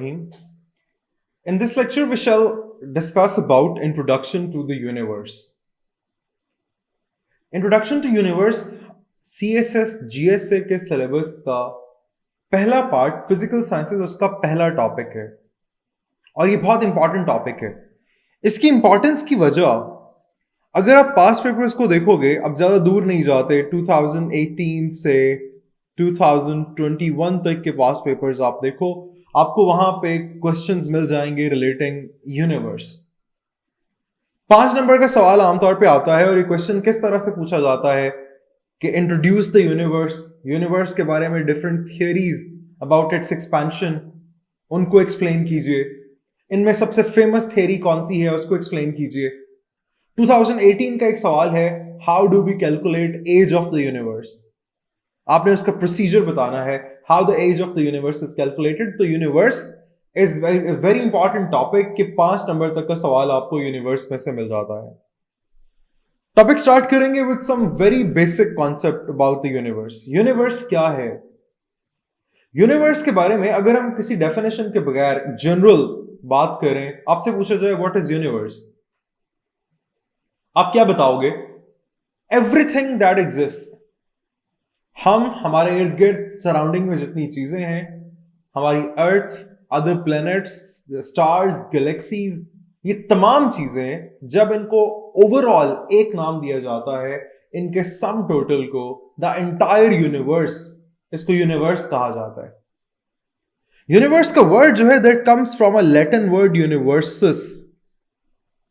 Rahim. In this lecture, we shall discuss about Introduction to the Universe. Introduction to Universe CSS GSA के syllabus का पहला part physical sciences उसका पहला topic है और ये बहुत इंपॉर्टेंट टॉपिक है. इसकी इंपॉर्टेंस की वजह, अगर आप पास्ट पेपर्स को देखोगे, अब ज़्यादा दूर नहीं जाते, 2018 से 2021 तक के पास्ट पेपर्स आप देखो, आपको वहां पे क्वेश्चंस मिल जाएंगे रिलेटिंग यूनिवर्स. 5 नंबर का सवाल आमतौर पे आता है और ये क्वेश्चन किस तरह से पूछा जाता है कि इंट्रोड्यूस द यूनिवर्स, यूनिवर्स के बारे में different theories about it's expansion, उनको एक्सप्लेन कीजिए. इनमें सबसे फेमस थियरी कौन सी है उसको एक्सप्लेन कीजिए. 2018 का एक सवाल है, how do we calculate age of the universe. आपने उसका प्रोसीजर बताना है, how the age of the universe is calculated. तो universe is very important topic कि 5 नंबर तक का सवाल आपको यूनिवर्स में से मिल जाता है. टॉपिक स्टार्ट करेंगे with some very basic concept about the universe. Universe क्या है? यूनिवर्स के बारे में अगर हम किसी डेफिनेशन के बगैर जनरल बात करें, आपसे पूछा जाए व्हाट इज यूनिवर्स, आप क्या बताओगे? Everything that exist. हम हमारे इर्द गिर्द सराउंडिंग में जितनी चीजें हैं, हमारी अर्थ, अदर प्लैनेट्स, स्टार्स, गैलेक्सीज, ये तमाम चीजें जब इनको ओवरऑल एक नाम दिया जाता है, इनके सम टोटल को द एंटायर यूनिवर्स, इसको यूनिवर्स कहा जाता है. यूनिवर्स का वर्ड जो है that comes from a Latin word universus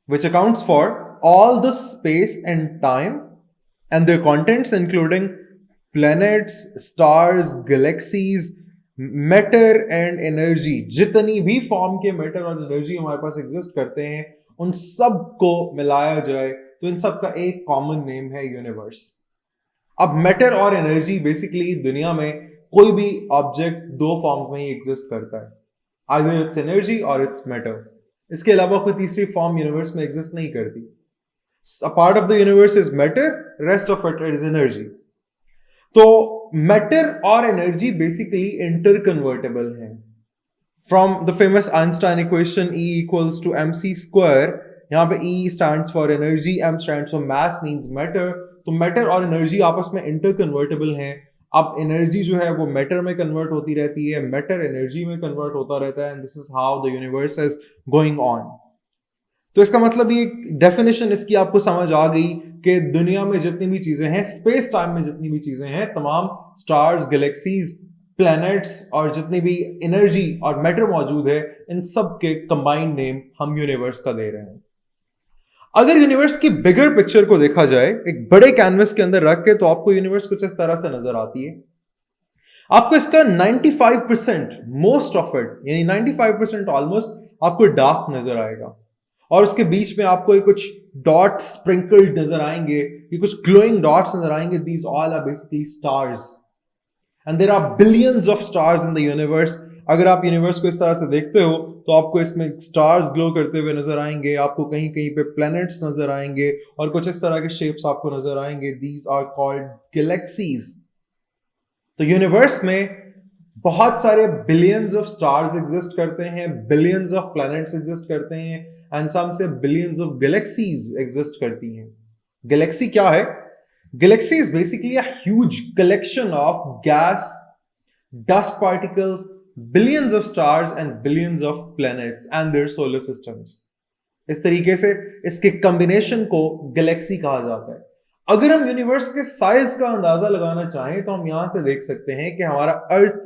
which accounts for all the space and time and their contents including planets, stars, galaxies, matter and energy. जितनी भी form के मैटर और एनर्जी हमारे पास एग्जिस्ट करते हैं, उन सब को मिलाया जाए तो इन सब का एक कॉमन नेम है यूनिवर्स. अब मैटर और एनर्जी बेसिकली दुनिया में कोई भी ऑब्जेक्ट दो फॉर्म में ही एग्जिस्ट करता है, आइदर इट्स एनर्जी और इट्स मैटर. इसके अलावा कोई तीसरी फॉर्म यूनिवर्स में एग्जिस्ट नहीं करती. A part of the universe is matter, rest of it is energy. तो matter और energy basically interconvertible हैं. From the famous Einstein equation E equals to mc square, यहाँ पे E stands for energy, M stands for mass means matter. तो matter और energy आपस में interconvertible हैं. अब energy जो है वो matter में convert होती रहती है, matter energy में convert होता रहता है, and this is how the universe is going on. तो इसका मतलब ये डेफिनेशन इसकी आपको समझ आ गई कि दुनिया में जितनी भी चीजें हैं, स्पेस टाइम में जितनी भी चीजें हैं, तमाम स्टार्स, गैलेक्सीज, प्लैनेट्स और जितनी भी एनर्जी और मैटर मौजूद है, इन सब के कंबाइंड नेम हम यूनिवर्स का दे रहे हैं. अगर यूनिवर्स की बिगर पिक्चर को देखा जाए एक बड़े कैनवस के अंदर रख के, तो आपको यूनिवर्स कुछ इस तरह से नजर आती है. आपको इसका 95% मोस्ट ऑफ इट, यानी 95% ऑलमोस्ट आपको डार्क नजर आएगा और उसके बीच में आपको कुछ डॉट्स स्प्रिंकल्ड नजर आएंगे, ये कुछ ग्लोइंग डॉट्स नजर आएंगे. These all are basically stars and there are billions of stars in the universe. अगर आप यूनिवर्स को इस तरह से देखते हो तो आपको इसमें स्टार्स ग्लो करते हुए नजर आएंगे, आपको कहीं कहीं पे प्लैनेट्स नजर आएंगे और कुछ इस तरह के शेप्स आपको नजर आएंगे. These are called galaxies. तो यूनिवर्स में बहुत सारे बिलियंस ऑफ स्टार्स एग्जिस्ट करते हैं, बिलियंस ऑफ प्लैनेट्स एग्जिस्ट करते हैं एंड सम से बिलियंस ऑफ गैलेक्सीज एग्जिस्ट करती हैं. गैलेक्सी क्या है? Galaxy is basically a huge collection of gas, dust particles, billions of stars and billions of planets and their solar systems. इस तरीके से इसके कॉम्बिनेशन को गैलेक्सी कहा जाता है. अगर हम यूनिवर्स के साइज का अंदाजा लगाना चाहें तो हम यहां से देख सकते हैं कि हमारा earth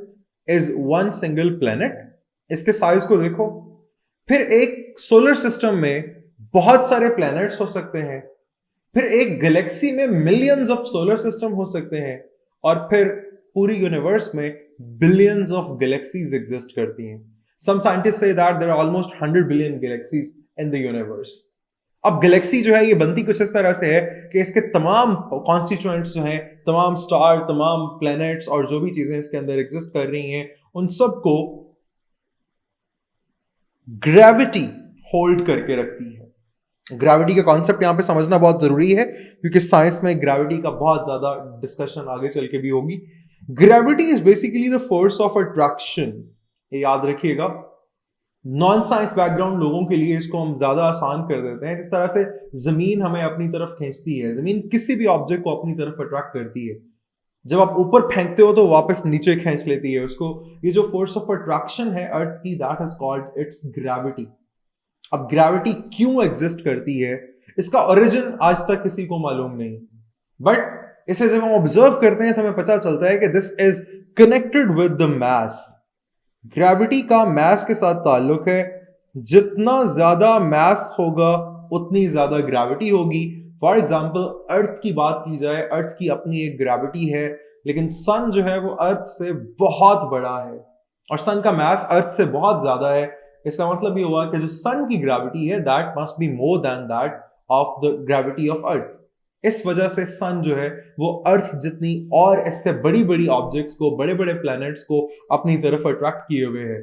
is one single planet. इसके साइज को देखो. फिर एक सोलर सिस्टम में बहुत सारे प्लैनेट्स हो सकते हैं, फिर एक गैलेक्सी में मिलियंस ऑफ सोलर सिस्टम हो सकते हैं और फिर पूरी यूनिवर्स में बिलियंस ऑफ गैलेक्सीज एग्जिस्ट करती हैं. Some scientist say that there are almost 100 billion galaxies in the universe. अब गैलेक्सी जो है ये बनती कुछ इस तरह से है कि इसके तमाम कॉन्स्टिट्यूएंट्स जो हैं, तमाम स्टार, तमाम प्लैनेट्स और जो भी चीजें इसके अंदर एग्जिस्ट कर रही हैं, उन सबको ग्रेविटी होल्ड करके रखती है. ग्रेविटी का कॉन्सेप्ट यहां पे समझना बहुत जरूरी है क्योंकि साइंस में ग्रेविटी का बहुत ज्यादा डिस्कशन आगे चल के भी होगी. Gravity is basically the force of attraction, ये याद रखिएगा. नॉन साइंस बैकग्राउंड लोगों के लिए इसको हम ज्यादा आसान कर देते हैं। जिस तरह से जमीन हमें अपनी तरफ खींचती है, जमीन किसी भी ऑब्जेक्ट को अपनी तरफ अट्रैक्ट करती है। जब आप ऊपर फेंकते हो तो वापस नीचे खींच लेती है उसको। ये जो फोर्स ऑफ अट्रैक्शन है अर्थ की, that is called its gravity. अब ग्रेविटी क्यों एग्जिस्ट करती है, इसका ओरिजिन आज तक किसी को मालूम नहीं, बट इसे जब हम ऑब्जर्व करते हैं तो हमें पता चलता है कि this is connected with the mass. Gravity का मैस के साथ ताल्लुक है। जितना ज्यादा मैस होगा उतनी ज्यादा ग्रेविटी होगी। फॉर एग्जाम्पल अर्थ की बात की जाए, अर्थ की अपनी एक ग्रेविटी है, लेकिन सन जो है वो अर्थ से बहुत बड़ा है और सन का मैस अर्थ से बहुत ज्यादा है। इसका मतलब ये हुआ कि जो सन की ग्रेविटी है that must be more than that of the gravity of earth. इस वजह से सन जो है वो अर्थ जितनी और इससे बड़ी बड़ी ऑब्जेक्ट्स को, बड़े बड़े प्लैनेट्स को अपनी तरफ अट्रैक्ट किए हुए है।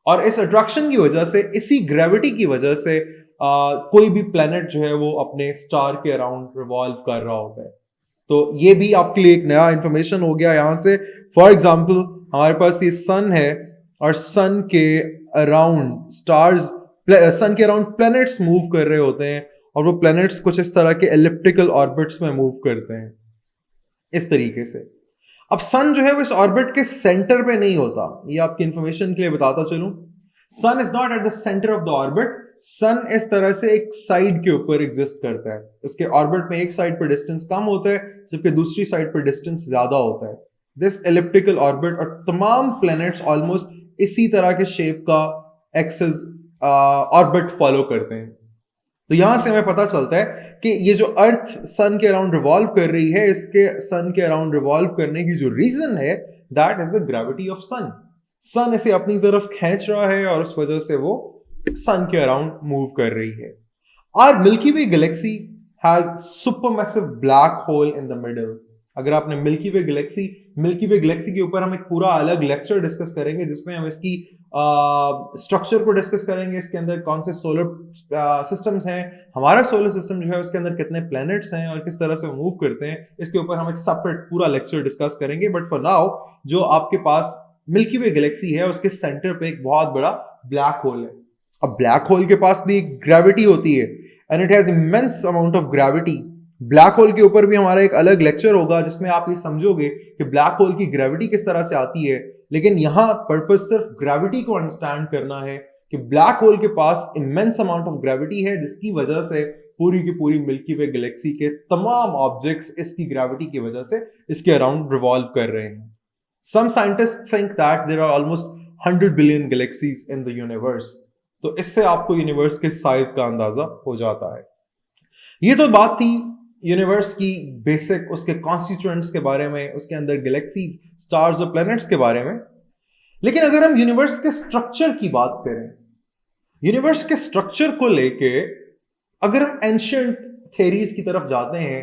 और इस अट्रैक्शन की वजह से, इसी ग्रेविटी की वजह से कोई भी प्लैनेट जो है वो अपने स्टार के अराउंड रिवॉल्व कर रहा होता है। तो ये भी आपके लिए एक नया इंफॉर्मेशन हो गया यहां से। फॉर एग्जाम्पल हमारे पास ये सन है और सन के अराउंड स्टार्स, सन के अराउंड प्लैनेट्स मूव कर रहे होते हैं और वो प्लैनेट्स कुछ इस तरह के एलिप्टिकल ऑर्बिट्स में मूव करते हैं इस तरीके से। अब सन जो है वो इस ऑर्बिट के सेंटर पे नहीं होता, ये आपकी इंफॉर्मेशन के लिए बताता चलूं। Sun is not at the centre of the orbit. Sun इस तरह से एक साइड के ऊपर एग्जिस्ट करता है। उसके ऑर्बिट में एक साइड पर डिस्टेंस कम होता है जबकि दूसरी साइड पर डिस्टेंस ज्यादा होता है। दिस एलिप्टिकल ऑर्बिट, और तमाम प्लैनेट्स ऑलमोस्ट इसी तरह के शेप का एक्सिस ऑर्बिट फॉलो करते हैं। तो यहां से हमें पता चलता है कि ये जो अर्थ सन के अराउंड रिवॉल्व कर रही है, इसके सन के अराउंड रिवॉल्व करने की जो रीजन है that is the gravity of sun. Sun इसे अपनी तरफ खींच रहा है और उस वजह से वो सन के अराउंड मूव कर रही है। Our Milky Way galaxy has supermassive black hole in the middle. अगर आपने मिल्की वे गैलेक्सी के ऊपर हम एक पूरा अलग लेक्चर डिस्कस करेंगे जिसमें हम इसकी स्ट्रक्चर को डिस्कस करेंगे, इसके अंदर कौन से सोलर सिस्टम्स हैं, हमारा सोलर सिस्टम जो है उसके अंदर कितने प्लैनेट्स हैं और किस तरह से मूव करते हैं, इसके ऊपर हम एक सेपरेट पूरा लेक्चर डिस्कस करेंगे। बट फॉर नाउ जो आपके पास मिल्की वे गैलेक्सी है उसके सेंटर पे एक बहुत बड़ा ब्लैक होल है। अब ब्लैक होल के पास भी एक ग्रेविटी होती है and it has immense amount of gravity. Black hole के ऊपर भी हमारा एक अलग लेक्चर होगा जिसमें आप ये समझोगे कि ब्लैक होल की ग्रेविटी किस तरह से आती है। लेकिन यहां पर्पस सिर्फ ग्रेविटी को अंडरस्टैंड करना है कि ब्लैक होल के पास इमेंस अमाउंट ऑफ ग्रेविटी है जिसकी वजह से पूरी की पूरी मिल्की वे गैलेक्सी के तमाम ऑब्जेक्ट्स इसकी ग्रेविटी की वजह से इसके अराउंड रिवॉल्व कर रहे हैं। Some scientist think that there are almost 100 billion galaxies in the universe. तो इससे आपको यूनिवर्स के साइज का अंदाजा हो जाता है। ये तो बात थी यूनिवर्स की बेसिक, उसके कॉन्स्टिट्यूएंट्स के बारे में, उसके अंदर गैलेक्सीज, स्टार्स और प्लैनेट्स के बारे में। लेकिन अगर हम यूनिवर्स के स्ट्रक्चर की बात करें, यूनिवर्स के स्ट्रक्चर को लेके अगर हम एंशिएंट थ्योरीज की तरफ जाते हैं,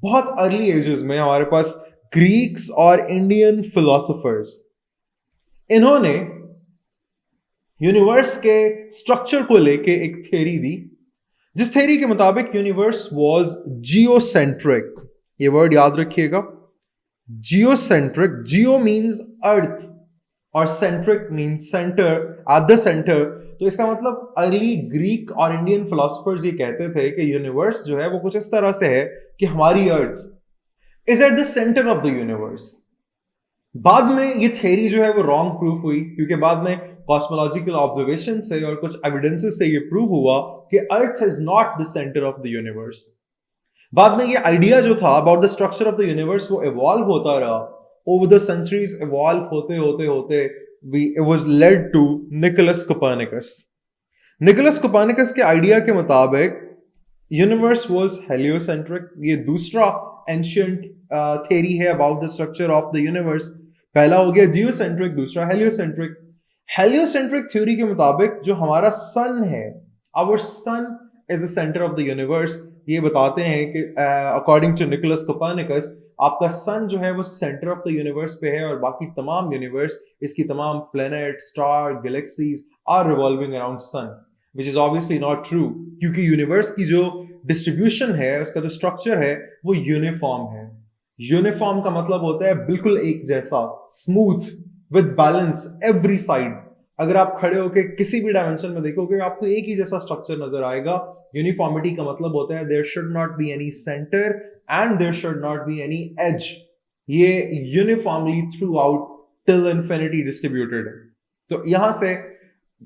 बहुत अर्ली एजेस में हमारे पास ग्रीक्स और इंडियन फिलोसोफर्स, इन्होंने यूनिवर्स के स्ट्रक्चर को लेके एक थ्योरी दी जिस थ्योरी के मुताबिक यूनिवर्स वाज जियोसेंट्रिक। ये वर्ड याद रखिएगा, जियोसेंट्रिक। जियो मींस अर्थ और centric means centre, eight the centre. तो इसका मतलब अर्ली ग्रीक और इंडियन फिलोसोफर्स ये कहते थे कि यूनिवर्स जो है वो कुछ इस तरह से है कि हमारी earth is at the centre of the universe. बाद में ये थ्योरी जो है वो रॉन्ग प्रूफ हुई क्योंकि बाद में कॉस्मोलॉजिकल ऑब्जर्वेशन से और कुछ एविडेंसेस से ये प्रूव हुआ कि Earth is not the centre of the universe. बाद में ये आइडिया जो था about the structure of the universe वो इवॉल्व होता रहा, ओवर द सेंचुरीज इवॉल्व होते होते होते it was led to Nicolas Copernicus. Nicolas Copernicus के आइडिया के मुताबिक यूनिवर्स वाज हेलियोसेंट्रिक। ये दूसरा एंशिएंट थ्योरी है about the structure of the universe. पहला हो गया जियोसेंट्रिक, दूसरा हेलियोसेंट्रिक। हेलियोसेंट्रिक थ्योरी के मुताबिक जो हमारा सन है, our sun is the centre of the universe. ये बताते हैं कि अकॉर्डिंग टू निकोलस कोपर्निकस आपका सन जो है वो सेंटर ऑफ द यूनिवर्स पे है और बाकी तमाम यूनिवर्स, इसकी तमाम planet, star, galaxies are revolving around sun, which is obviously not true क्योंकि यूनिवर्स की जो डिस्ट्रीब्यूशन है, उसका जो स्ट्रक्चर है वो यूनिफॉर्म है। यूनिफॉर्म का मतलब होता है बिल्कुल एक जैसा, smooth, with balance every side. अगर आप खड़े होकर किसी भी डायमेंशन में देखोगे आपको एक ही जैसा स्ट्रक्चर नजर आएगा। यूनिफॉर्मिटी का मतलब होता है there should not be any centre and there should not be any edge. ये uniformly throughout till infinity distributed है। तो यहां से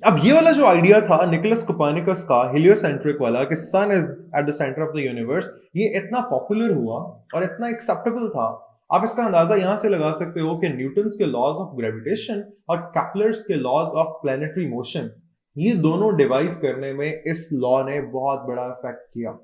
अब ये वाला जो आइडिया था निकोलस कोपर्निकस का हेलियोसेंट्रिक वाला कि sun is at the centre of the universe, ये इतना पॉपुलर हुआ और इतना एक्सेप्टेबल था। आप इसका अंदाजा यहां से लगा सकते हो कि न्यूटन्स के लॉज ऑफ ग्रेविटेशन और कैप्लर्स के लॉज ऑफ प्लैनेटरी मोशन, ये दोनों डिवाइस करने में इस लॉ ने बहुत बड़ा इफेक्ट किया।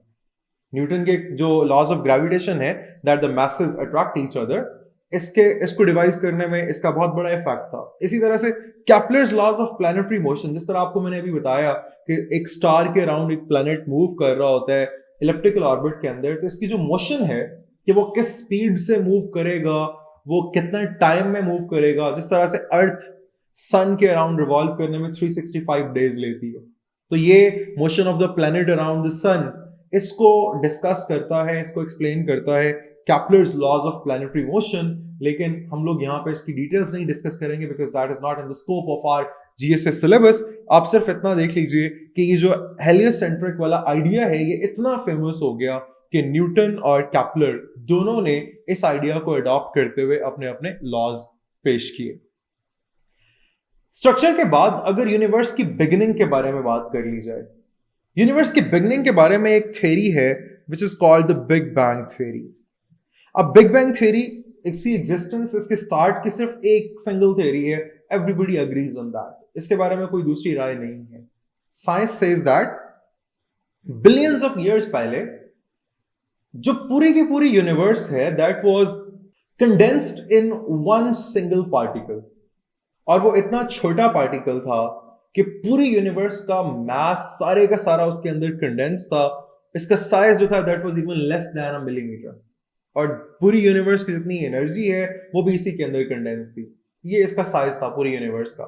न्यूटन के जो लॉज ऑफ ग्रेविटेशन है that the messes attract each other, इसको डिवाइस करने में इसका बहुत बड़ा इफेक्ट था। इसी तरह से Kepler's laws of planetary motion, जिस तरह आपको मैंने अभी बताया कि एक स्टार के अराउंड एक प्लैनेट मूव कर रहा होता है इलिप्टिकल ऑर्बिट के अंदर, तो इसकी जो मोशन है कि वो किस स्पीड से मूव करेगा, वो कितना टाइम में मूव करेगा, जिस तरह से अर्थ सन के अराउंड रिवॉल्व करने में 365 डेज लेती है, तो ये motion of the planet around the sun इसको डिस्कस करता है, इसको एक्सप्लेन करता है Kepler's laws of planetary motion. लेकिन हम लोग यहाँ पे इसकी डिटेल्स नहीं डिस्कस करेंगे because that is not in the scope of our GSS syllabus. आप सिर्फ इतना देख लीजिए कि ये जो हेलियोसेंट्रिक वाला आइडिया है ये इतना फेमस हो गया कि न्यूटन और कैप्लर दोनों ने इस आइडिया को अडॉप्ट करते हुए अपने अपने लॉज पेश किए। स्ट्रक्चर के बाद अगर यूनिवर्स की बिगिनिंग के बारे में बात कर ली जाए, यूनिवर्स की बिगिनिंग के बारे में एक थ्योरी है which is called the big bang theory. अब बिग बैंग थ्योरी इसकी एग्जिस्टेंस, इसके स्टार्ट की सिर्फ एक सिंगल थ्योरी है, एवरीबडी अग्रीज ऑन दैट, इसके बारे में कोई दूसरी राय नहीं है। Science says that billions of years पहले जो पूरी की पूरी यूनिवर्स है that was condensed in one single particle, और वो इतना छोटा पार्टिकल था कि पूरी यूनिवर्स का मास सारे का सारा उसके अंदर कंडेंस था। इसका साइज जो था that was even less than a millimetre, और पूरी यूनिवर्स की जितनी एनर्जी है वो भी इसी के अंदर कंडेंस थी। ये इसका साइज था पूरी यूनिवर्स का।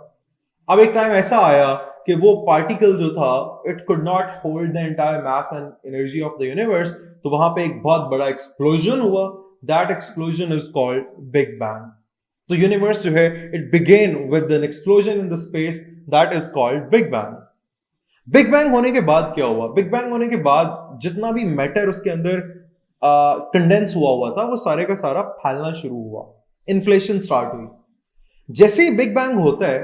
अब एक टाइम ऐसा आया कि वो पार्टिकल जो था it could not hold the entire mass and energy of the universe, तो वहां पे एक बहुत बड़ा एक्सप्लोजन हुआ। That explosion is called big bang. तो यूनिवर्स जो है it began with N explosion in the space that is called big bang. Big bang होने के बाद क्या हुआ? बिग बैंग होने के बाद जितना भी मैटर उसके अंदर कंडेंस हुआ था वो सारे का सारा फैलना शुरू हुआ, इन्फ्लेशन स्टार्ट हुई। जैसे ही बिग बैंग होता है,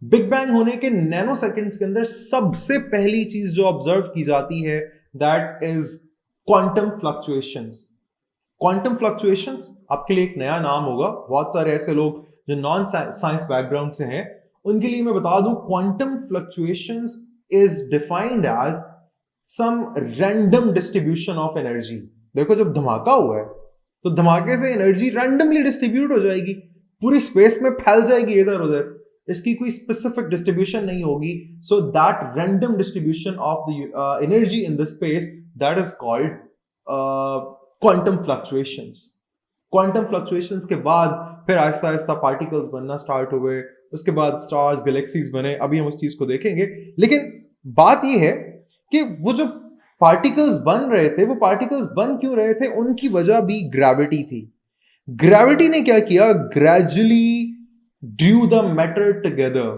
बिग बैंग होने के नैनो सेकंड्स के अंदर सबसे पहली चीज जो ऑब्जर्व की जाती है that is quantum fluctuations. Quantum fluctuations आपके लिए एक नया नाम होगा, बहुत सारे ऐसे लोग जो नॉन साइंस बैकग्राउंड से हैं उनके लिए मैं बता दूं, quantum fluctuations is defined as some random distribution of energy. देखो जब धमाका हुआ है तो धमाके से एनर्जी रैंडमली डिस्ट्रीब्यूट हो जाएगी, पूरी स्पेस में फैल जाएगी इधर उधर, इसकी कोई स्पेसिफिक डिस्ट्रीब्यूशन नहीं होगी। So that random distribution of the energy in the space that is called quantum fluctuations. Quantum fluctuations के बाद फिर आहिस्ता आहिस्ता पार्टिकल्स बनना स्टार्ट हुए, उसके बाद स्टार्स गैलेक्सीज बने, अभी हम उस चीज को देखेंगे। लेकिन बात यह है कि वो जो पार्टिकल्स बन रहे थे, वो पार्टिकल्स बन क्यों रहे थे? उनकी वजह भी ग्रेविटी थी। ग्रेविटी ने क्या किया? Gradually Drew the matter together.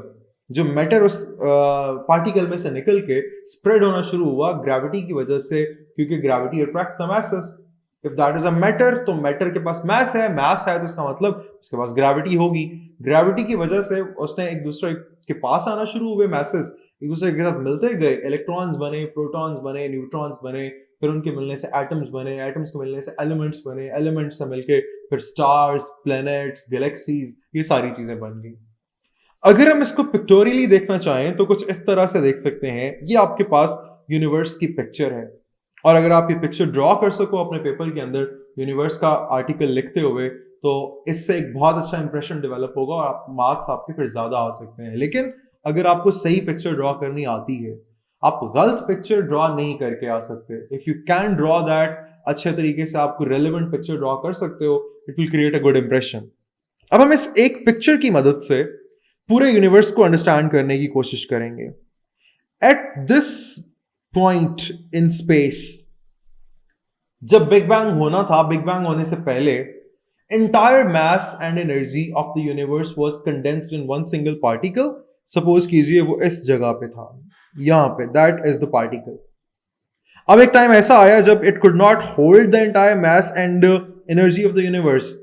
जो मैटर उस पार्टिकल में से निकल के स्प्रेड होना शुरू हुआ ग्रेविटी की वजह से, क्योंकि gravity attracts the messes. If that is a matter, तो मैटर के पास मैस है तो इसका मतलब उसके पास ग्रेविटी होगी। ग्रेविटी की वजह से उसने एक दूसरे के पास आना शुरू हुए मैसेस, एक दूसरे के साथ मिलते गए, इलेक्ट्रॉन्स बने, प्रोटॉन्स बने, न्यूट्रॉन्स बने, फिर उनके मिलने से एटम्स बने, एटम्स के मिलने से एलिमेंट्स बने, एलिमेंट्स से मिलके फिर स्टार्स, प्लैनेट्स, गैलेक्सीज, ये सारी चीजें बन गई। अगर हम इसको पिक्टोरियली देखना चाहें तो कुछ इस तरह से देख सकते हैं। ये आपके पास यूनिवर्स की पिक्चर है, और अगर आप ये पिक्चर ड्रॉ कर सको अपने पेपर के अंदर यूनिवर्स का आर्टिकल लिखते हुए, तो इससे एक बहुत अच्छा इंप्रेशन डेवलप होगा और आप मार्क्स आपके फिर ज्यादा आ सकते हैं। लेकिन अगर आपको सही पिक्चर ड्रॉ करनी आती है, आप गलत पिक्चर ड्रॉ नहीं करके आ सकते। If you can draw that, अच्छे तरीके से आपको रेलेवेंट पिक्चर ड्रॉ कर सकते हो, it will create a good impression. अब हम इस एक पिक्चर की मदद से पूरे यूनिवर्स को अंडरस्टैंड करने की कोशिश करेंगे। At this point in space, जब बिग बैंग होना था, बिग बैंग होने से पहले entire mass and energy of the universe was condensed in one single particle suppose कीजिए वो इस जगह पे था, यहां पे, दैट इज द पार्टिकल। अब एक टाइम ऐसा आया जब it could not hold the entire mass and energy of the universe,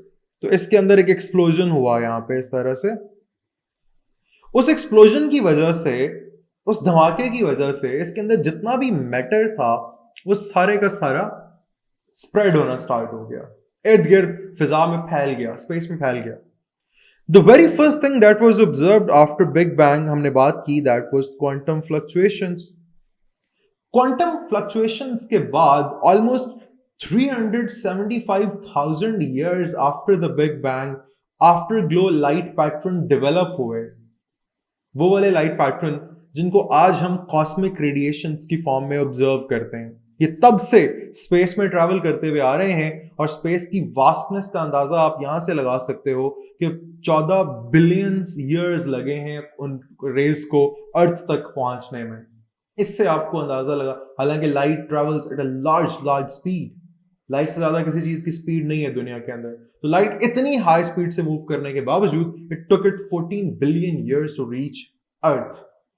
तो इसके अंदर एक एक्सप्लोजन हुआ यहां पे इस तरह से। उस एक्सप्लोजन की वजह से, उस धमाके की वजह से इसके अंदर जितना भी मैटर था वो सारे का सारा स्प्रेड होना स्टार्ट हो गया, इर्द गिर्द फिजा में फैल गया, स्पेस में फैल गया। The very first thing that was observed after big bang, हमने बात की, that was quantum fluctuations. Quantum fluctuations के बाद almost 375,000 years after the Big Bang, after glow light pattern develop हुए, वो वाले लाइट पैटर्न जिनको आज हम कॉस्मिक रेडिएशंस की फॉर्म में ऑब्जर्व करते हैं, ये तब से स्पेस में ट्रैवल करते हुए आ रहे हैं। और स्पेस की वास्टनेस का अंदाजा आप यहां से लगा सकते हो कि 14 बिलियन ईयर्स लगे हैं उन रेस को अर्थ तक पहुंचने में। इससे आपको अंदाजा लगा, हालांकि light travels at a large speed, light से ज्यादा किसी चीज की स्पीड नहीं है दुनिया के अंदर, तो लाइट इतनी हाई स्पीड से मूव करने के बावजूद it took it 14 billion years to reach Earth.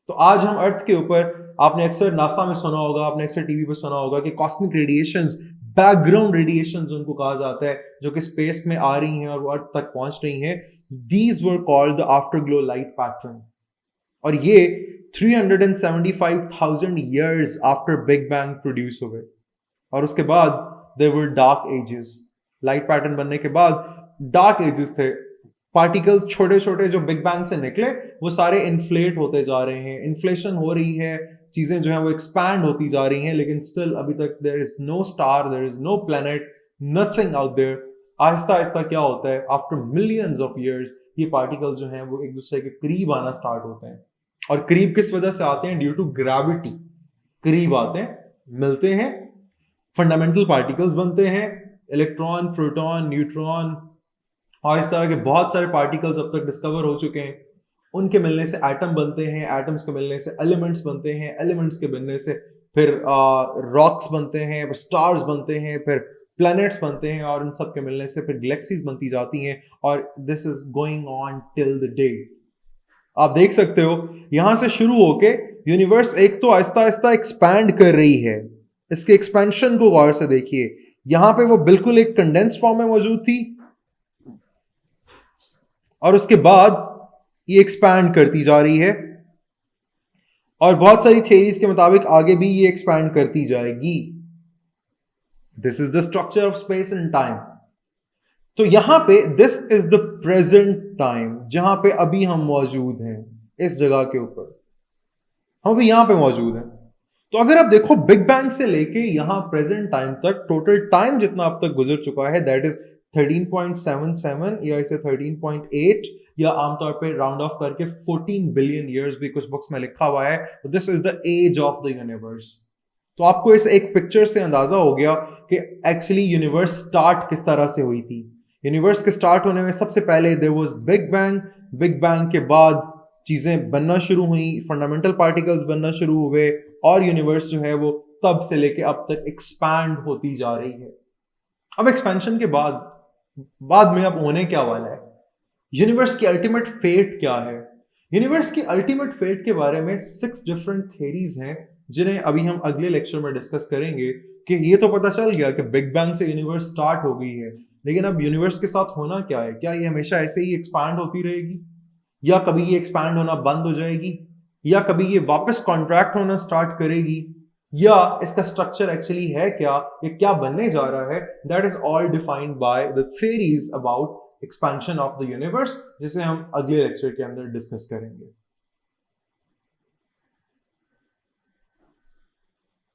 तो आज हम अर्थ के ऊपर, आपने अक्सर नासा में सुना होगा, आपने अक्सर टीवी पे सुना होगा कि कॉस्मिक रेडिएशंस, बैकग्राउंड रेडिएशंस उनको कहा जाता है, जो कि स्पेस में आ रही हैं और वो अर्थ तक पहुंच रही हैं, these were called the afterglow light pattern. और ये 375,000 years after big bang produce हुए। और उसके बाद there were dark ages. Light pattern बनने के बाद डार्क एजेस थे, पार्टिकल्स छोटे छोटे जो बिग बैंग से निकले वो सारे इन्फ्लेट होते जा रहे हैं, इन्फ्लेशन हो रही है, चीजें जो है वो एक्सपैंड होती जा रही हैं, लेकिन स्टिल अभी तक there is no star, there is no planet, nothing out there. आहिस्ता आहिस्ता क्या होता है, आफ्टर मिलियंस ऑफ ईयर्स ये पार्टिकल जो हैं वो एक दूसरे के करीब आना स्टार्ट होते हैं। और करीब किस वजह से आते हैं? Due to gravity. करीब आते हैं, मिलते हैं, फंडामेंटल पार्टिकल्स बनते हैं, इलेक्ट्रॉन, प्रोटॉन, न्यूट्रॉन और इस तरह के बहुत सारे पार्टिकल्स अब तक डिस्कवर हो चुके हैं। उनके मिलने से एटम बनते हैं, एटम्स के मिलने से एलिमेंट्स बनते हैं, एलिमेंट्स के मिलने से फिर रॉक्स बनते हैं, स्टार्स बनते हैं, फिर प्लैनेट्स बनते हैं, और इन सब के मिलने से फिर गैलेक्सीज बनती जाती हैं। और this is going on till the day. आप देख सकते हो यहां से शुरू होके यूनिवर्स एक तो आहिस्ता आहिस्ता एक्सपैंड कर रही है। इसके एक्सपेंशन को गौर से देखिए, यहां पे वो बिल्कुल एक कंडेंस्ड फॉर्म में मौजूद थी और उसके बाद ये एक्सपैंड करती जा रही है, और बहुत सारी थियरीज के मुताबिक आगे भी ये एक्सपैंड करती जाएगी। This is the structure of space and time. तो यहां पे this is the present time, जहां पे अभी हम मौजूद हैं, इस जगह के ऊपर हम अभी यहां पे मौजूद हैं। तो अगर आप देखो बिग बैंग से लेके यहां प्रेजेंट टाइम तक टोटल टाइम जितना अब तक गुजर चुका है, दैट इज 13.77 या इसे 13.8 या आमतौर पे राउंड ऑफ करके 14 बिलियन ईयर्स भी कुछ बुक्स में लिखा हुआ है। This is the age of the universe. तो आपको इस एक पिक्चर से अंदाजा हो गया कि एक्चुअली यूनिवर्स स्टार्ट किस तरह से हुई थी। यूनिवर्स के स्टार्ट होने में सबसे पहले there was big bang, big bang के बाद चीजें बनना शुरू हुई, फंडामेंटल पार्टिकल्स बनना शुरू हुए, और यूनिवर्स जो है वो तब से लेके अब तक एक्सपैंड होती जा रही है। अब एक्सपेंशन के बाद में अब होने क्या वाला है, यूनिवर्स की अल्टीमेट फेट क्या है। यूनिवर्स की अल्टीमेट फेट के बारे में 6 डिफरेंट थ्योरीज हैं, जिन्हें अभी हम अगले लेक्चर में डिस्कस करेंगे। कि ये तो पता चल गया कि बिग बैंग से यूनिवर्स स्टार्ट हो गई है, लेकिन अब यूनिवर्स के साथ होना क्या है? क्या ये हमेशा ऐसे ही एक्सपैंड होती रहेगी, या कभी ये एक्सपैंड होना बंद हो जाएगी, या कभी ये वापस कॉन्ट्रैक्ट होना स्टार्ट करेगी, या इसका स्ट्रक्चर एक्चुअली है क्या, ये क्या बनने जा रहा है? That is all defined by the theories about expansion of the universe, जिसे हम अगले लेक्चर के अंदर डिस्कस करेंगे।